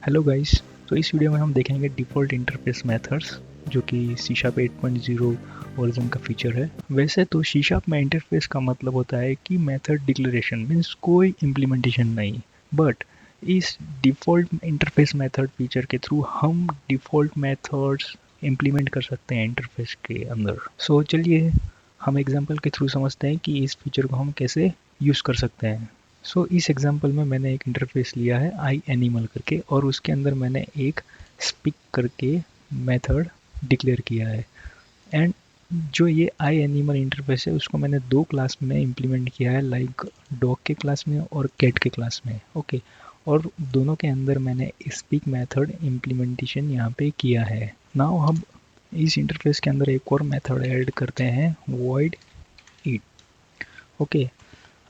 Hello guys. तो इस video में हम देखेंगे डिफ़ॉल्ट इंटरफेस मेथड्स जो कि सी शार्प 8.0 वर्जन का फीचर है। वैसे तो सी शार्प में इंटरफेस का मतलब होता है कि मेथड डिक्लेरेशन मीन्स कोई इम्प्लीमेंटेशन नहीं, बट इस डिफ़ॉल्ट इंटरफेस मेथड फीचर के थ्रू हम डिफ़ॉल्ट मेथड्स इम्प्लीमेंट कर सकते हैं इंटरफेस के अंदर। सो चलिए हम एग्जांपल के थ्रू समझते हैं कि इस फीचर को हम कैसे यूज़ कर सकते हैं। इस एग्जांपल में मैंने एक इंटरफेस लिया है आई एनिमल करके, और उसके अंदर मैंने एक स्पीक करके मेथड डिक्लेयर किया है। एंड जो ये आई एनिमल इंटरफेस है उसको मैंने दो क्लास में इम्प्लीमेंट किया है, लाइक डॉग के क्लास में और कैट के क्लास में। ओके, और दोनों के अंदर मैंने स्पीक मेथड इम्प्लीमेंटेशन यहाँ पे किया है। नाउ हम इस इंटरफेस के अंदर एक और मेथड ऐड करते हैं, void eat। ओके,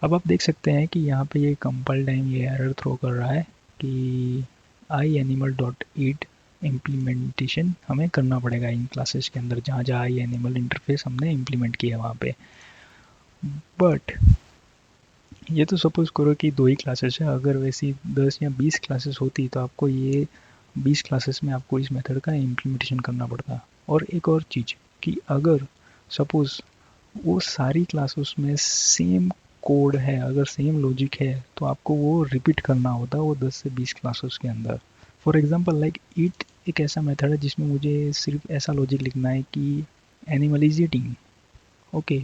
अब आप देख सकते हैं कि यहाँ पे ये कंपाइल टाइम ये एरर थ्रो कर रहा है कि आई एनिमल डॉट ईट इम्प्लीमेंटेशन हमें करना पड़ेगा इन क्लासेस के अंदर, जहाँ जहाँ आई एनिमल इंटरफेस हमने इम्प्लीमेंट किया है वहाँ पे। बट ये तो सपोज करो कि दो ही क्लासेस है, अगर वैसी 10 या 20 क्लासेस होती तो आपको ये 20 क्लासेस में आपको इस मेथड का इम्प्लीमेंटेशन करना पड़ता। और एक और चीज़ कि अगर सपोज़ वो सारी क्लासेस में सेम कोड है, अगर सेम लॉजिक है, तो आपको वो रिपीट करना होता है वो 10 से 20 क्लासेस के अंदर। फॉर एग्जांपल लाइक ईट एक ऐसा मेथड है जिसमें मुझे सिर्फ ऐसा लॉजिक लिखना है कि एनिमल इज ईटिंग। ओके,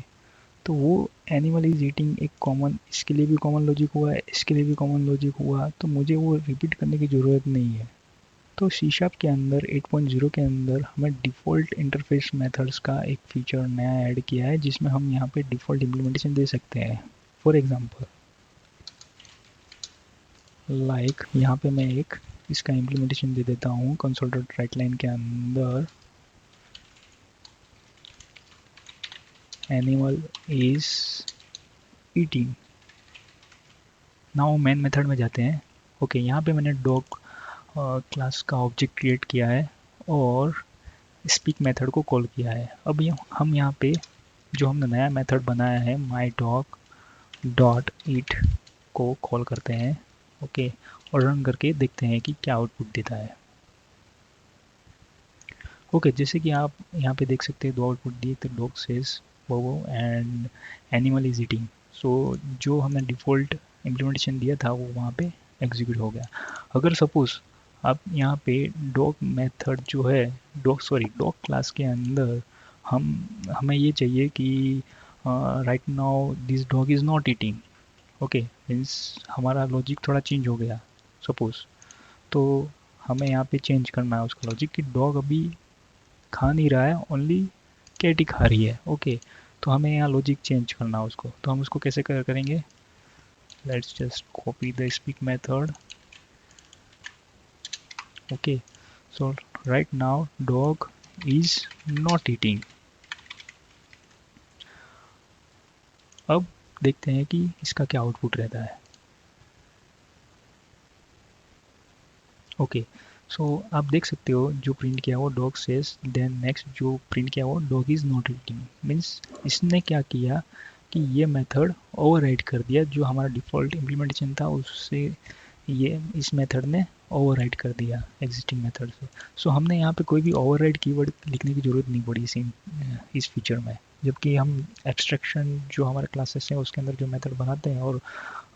तो वो एनिमल इज ईटिंग एक कॉमन, इसके लिए भी कॉमन लॉजिक हुआ है, इसके लिए भी कॉमन लॉजिक हुआ, तो मुझे वो रिपीट करने की ज़रूरत नहीं है। तो सी शार्प के अंदर 8.0 के अंदर हमें डिफ़ॉल्ट इंटरफेस मेथड्स का एक फीचर नया ऐड किया है, जिसमें हम यहाँ पे डिफ़ॉल्ट इम्प्लीमेंटेशन दे सकते हैं। फॉर एग्जांपल लाइक यहाँ पे मैं एक इसका इम्प्लीमेंटेशन दे देता हूँ कंसोल डॉट राइट लाइन के अंदर, animal is eating. Now main method में जाते हैं। ओके, यहाँ पे मैंने डॉग क्लास का ऑब्जेक्ट क्रिएट किया है और स्पीक मेथड को कॉल किया है। अब हम यहाँ पे जो हमने नया मेथड बनाया है माई डॉग डॉट ईट को कॉल करते हैं। ओके, और रन करके देखते हैं कि क्या आउटपुट देता है। ओके, जैसे कि आप यहाँ पे देख सकते हैं दो आउटपुट दिए थे, डॉग सेज वो एंड एनिमल इज ईटिंग। सो जो हमने डिफ़ॉल्ट इम्प्लीमेंटेशन दिया था वो वहाँ पे एग्जीक्यूट हो गया। अगर सपोज आप यहाँ पे डॉग मेथड जो है, डॉग क्लास के अंदर हम हमें ये चाहिए कि right now this dog is not eating. Okay, means हमारा लॉजिक थोड़ा चेंज हो गया सपोज, तो हमें यहाँ पे चेंज करना है उसका लॉजिक कि डॉग अभी खा नहीं रहा है, ओनली कैट ही खा रही है। ओके, तो हमें यहाँ लॉजिक चेंज करना है उसको, तो हम उसको कैसे करेंगे, let's just copy the speak method. Okay, so right now dog is not eating. अब देखते हैं कि इसका क्या आउटपुट रहता है। ओके, सो आप देख सकते हो जो प्रिंट किया वो डॉग सेज, देन नेक्स्ट जो प्रिंट किया वो dog is not eating. Means इसने क्या किया कि ये मेथड ओवरराइड कर दिया, जो हमारा डिफ़ॉल्ट इम्प्लीमेंटेशन था उससे ये इस मेथड ने ओवरराइड कर दिया एग्जिस्टिंग मेथड से। सो हमने यहाँ पे कोई भी ओवरराइड कीवर्ड लिखने की ज़रूरत नहीं पड़ी इस फीचर में, जबकि हम एब्स्ट्रैक्शन जो हमारे क्लासेस हैं उसके अंदर जो मेथड बनाते हैं और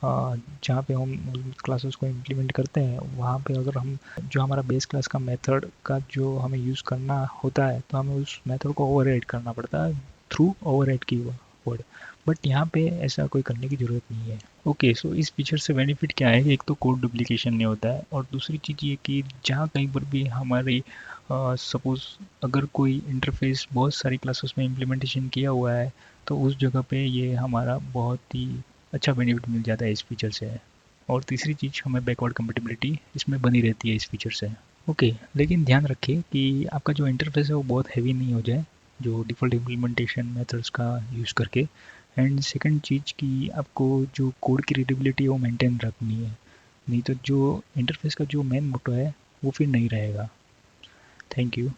जहाँ पे हम क्लासेस को इम्प्लीमेंट करते हैं वहाँ पे अगर हम जो हमारा बेस क्लास का मेथड का जो हमें यूज़ करना होता है तो हमें उस मेथड को ओवरराइड करना पड़ता है थ्रू ओवरराइड कीवर्ड। बट यहाँ पे ऐसा कोई करने की ज़रूरत नहीं है। ओके, सो इस फीचर से बेनिफिट क्या है कि एक तो कोड डुप्लीकेशन नहीं होता है, और दूसरी चीज़ ये कि जहाँ कहीं पर भी हमारी सपोज़ अगर कोई इंटरफेस बहुत सारी क्लासेस में इम्प्लीमेंटेशन किया हुआ है तो उस जगह पे ये हमारा बहुत ही अच्छा बेनिफिट मिल जाता है इस फीचर से। और तीसरी चीज़, हमें बैकवर्ड कंपेटिबिलिटी इसमें बनी रहती है इस फीचर से। ओके, लेकिन ध्यान रखिए कि आपका जो इंटरफेस है वो बहुत हैवी नहीं हो जाए जो डिफ़ॉल्ट इम्प्लीमेंटेशन मेथड्स का यूज़ करके। एंड सेकंड चीज़ कि आपको जो कोड की रीडेबिलिटी है वो मेंटेन रखनी है, नहीं तो जो इंटरफेस का जो मेन मोटो है वो फिर नहीं रहेगा। Thank you.